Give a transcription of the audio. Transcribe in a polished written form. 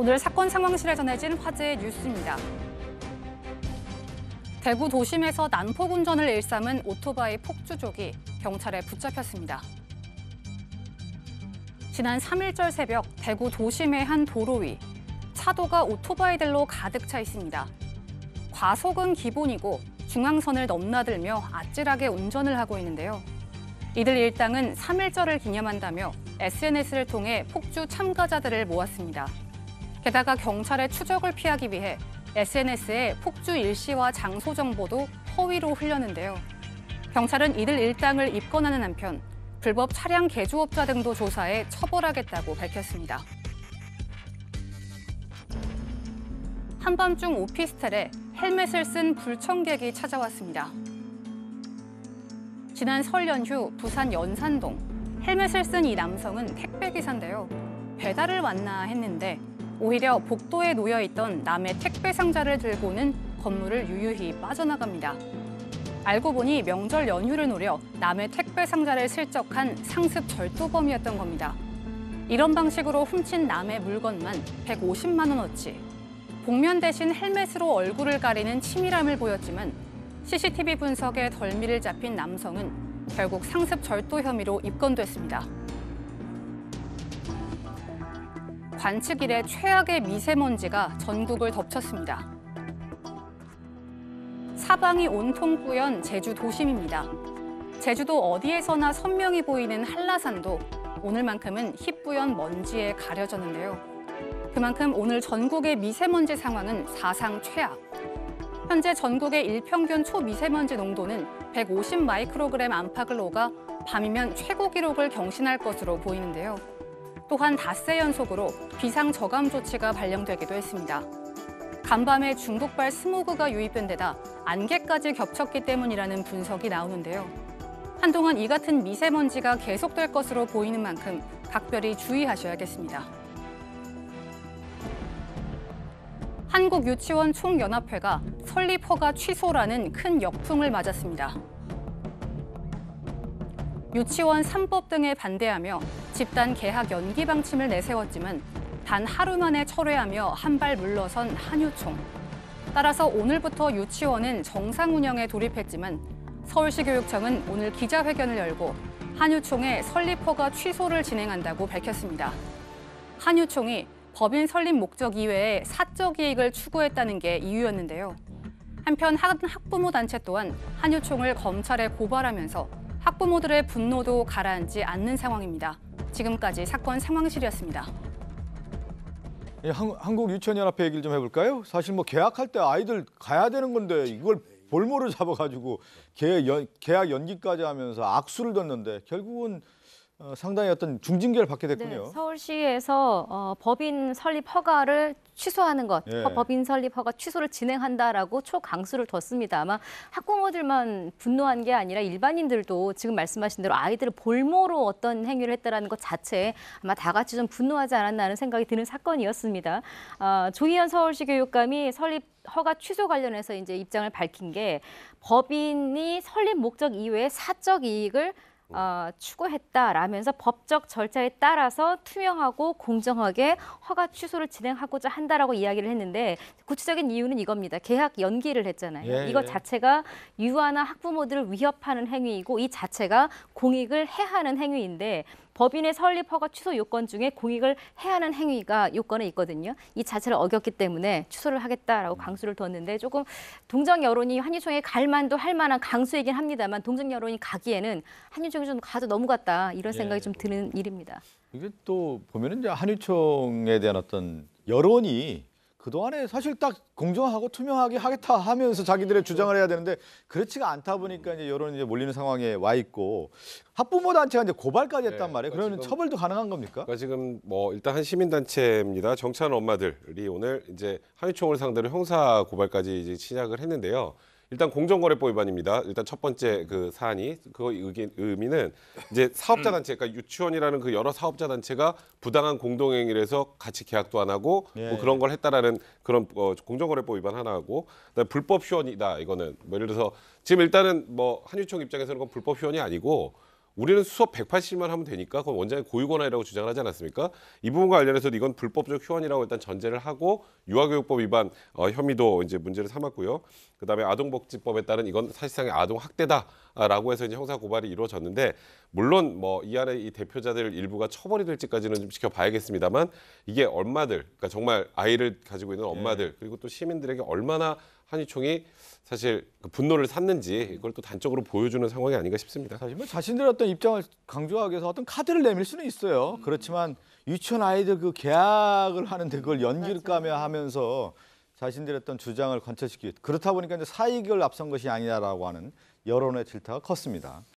오늘 사건 상황실에 전해진 화제의 뉴스입니다. 대구 도심에서 난폭 운전을 일삼은 오토바이 폭주족이 경찰에 붙잡혔습니다. 지난 3일절 새벽 대구 도심의 한 도로 위, 차도가 오토바이들로 가득 차 있습니다. 과속은 기본이고 중앙선을 넘나들며 아찔하게 운전을 하고 있는데요. 이들 일당은 3일절을 기념한다며 SNS를 통해 폭주 참가자들을 모았습니다. 게다가 경찰의 추적을 피하기 위해 SNS에 폭주 일시와 장소 정보도 허위로 흘렸는데요. 경찰은 이들 일당을 입건하는 한편 불법 차량 개조업자 등도 조사해 처벌하겠다고 밝혔습니다. 한밤중 오피스텔에 헬멧을 쓴 불청객이 찾아왔습니다. 지난 설 연휴 부산 연산동, 헬멧을 쓴 이 남성은 택배기사인데요. 배달을 왔나 했는데 오히려 복도에 놓여있던 남의 택배 상자를 들고는 건물을 유유히 빠져나갑니다. 알고 보니 명절 연휴를 노려 남의 택배 상자를 실적한 상습 절도범이었던 겁니다. 이런 방식으로 훔친 남의 물건만 150만 원어치. 복면 대신 헬멧으로 얼굴을 가리는 치밀함을 보였지만 CCTV 분석에 덜미를 잡힌 남성은 결국 상습 절도 혐의로 입건됐습니다. 관측 이래 최악의 미세먼지가 전국을 덮쳤습니다. 사방이 온통 뿌연 제주 도심입니다. 제주도 어디에서나 선명히 보이는 한라산도 오늘만큼은 희뿌연 먼지에 가려졌는데요. 그만큼 오늘 전국의 미세먼지 상황은 사상 최악. 현재 전국의 일평균 초미세먼지 농도는 150 마이크로그램 안팎을 오가 밤이면 최고 기록을 경신할 것으로 보이는데요. 또한 닷새 연속으로 비상 저감 조치가 발령되기도 했습니다. 간밤에 중국발 스모그가 유입된 데다 안개까지 겹쳤기 때문이라는 분석이 나오는데요. 한동안 이 같은 미세먼지가 계속될 것으로 보이는 만큼 각별히 주의하셔야겠습니다. 한국유치원 총연합회가 설립 허가 취소라는 큰 역풍을 맞았습니다. 유치원 3법 등에 반대하며 집단 개학 연기 방침을 내세웠지만 단 하루 만에 철회하며 한 발 물러선 한유총. 따라서 오늘부터 유치원은 정상 운영에 돌입했지만 서울시 교육청은 오늘 기자회견을 열고 한유총의 설립 허가 취소를 진행한다고 밝혔습니다. 한유총이 법인 설립 목적 이외에 사적 이익을 추구했다는 게 이유였는데요. 한편 한 학부모 단체 또한 한유총을 검찰에 고발하면서 학부모들의 분노도 가라앉지 않는 상황입니다. 지금까지 사건 상황실이었습니다. 예, 한국유치원연합회 얘기를 좀 해볼까요? 사실 뭐 개학할 때 아이들 가야 되는 건데 이걸 볼모를 잡아가지고 개학 연기까지 하면서 악수를 뒀는데 결국은 상당히 어떤 중징계를 받게 됐군요. 네, 서울시에서 법인 설립 허가를 취소하는 것, 예. 법인 설립 허가 취소를 진행한다라고 초강수를 뒀습니다. 아마 학부모들만 분노한 게 아니라 일반인들도 지금 말씀하신 대로 아이들을 볼모로 어떤 행위를 했다라는 것 자체에 아마 다 같이 좀 분노하지 않았나 하는 생각이 드는 사건이었습니다. 조희연 서울시 교육감이 설립 허가 취소 관련해서 이제 입장을 밝힌 게 법인이 설립 목적 이외에 사적 이익을 추구했다라면서 법적 절차에 따라서 투명하고 공정하게 허가 취소를 진행하고자 한다라고 이야기를 했는데 구체적인 이유는 이겁니다. 개학 연기를 했잖아요. 예, 이거 예. 자체가 유아나 학부모들을 위협하는 행위이고 이 자체가 공익을 해하는 행위인데 법인의 설립 허가 취소 요건 중에 공익을 해하는 행위가 요건에 있거든요. 이 자체를 어겼기 때문에 취소를 하겠다라고 강수를 뒀는데 조금 동정 여론이 한유총에 갈 만도 할 만한 강수이긴 합니다만 동정 여론이 가기에는 한유총이 좀 가도 너무 갔다 이런 생각이 좀 드는 일입니다. 이게 또 보면은 이제 한유총에 대한 어떤 여론이 그동안에 사실 딱 공정하고 투명하게 하겠다 하면서 자기들의 주장을 해야 되는데 그렇지가 않다 보니까 이제 여론이 이제 몰리는 상황에 와 있고 학부모 단체가 이제 고발까지 했단 말이에요. 그러면 처벌도 가능한 겁니까? 그러니까 지금 뭐 일단 한 시민단체입니다. 정치하는 엄마들이 오늘 이제 한유총을 상대로 형사 고발까지 이제 시작을 했는데요. 일단 공정거래법 위반입니다. 일단 첫 번째 그 사안이 그 의미는 이제 사업자 단체, 그러니까 유치원이라는 그 여러 사업자 단체가 부당한 공동행위를 해서 같이 계약도 안 하고 예. 뭐 그런 걸 했다라는 그런 공정거래법 위반 하나하고 그다음에 불법 휴원이다. 이거는 뭐 예를 들어서 지금 일단은 뭐 한유총 입장에서는 그건 불법 휴원이 아니고 우리는 수업 180만 하면 되니까 그건 원장의 고유 권한이라고 주장을 하지 않았습니까? 이 부분과 관련해서도 이건 불법적 휴원이라고 일단 전제를 하고 유아교육법 위반 혐의도 이제 문제를 삼았고요. 그다음에 아동복지법에 따른 이건 사실상의 아동 학대다라고 해서 이제 형사 고발이 이루어졌는데 물론 뭐 이 안에 이 대표자들 일부가 처벌이 될지까지는 좀 지켜봐야겠습니다만 이게 엄마들, 그러니까 정말 아이를 가지고 있는 엄마들 그리고 또 시민들에게 얼마나 한유총이 사실 그 분노를 샀는지 이걸 또 단적으로 보여주는 상황이 아닌가 싶습니다. 사실 뭐 자신들의 어떤 입장을 강조하기 위해서 어떤 카드를 내밀 수는 있어요. 그렇지만 유치원 아이들 그 계약을 하는데 그걸 연기를까며 하면서 자신들의 어떤 주장을 관철시키기 그렇다 보니까 이제 사익을 앞선 것이 아니냐라고 하는 여론의 질타가 컸습니다.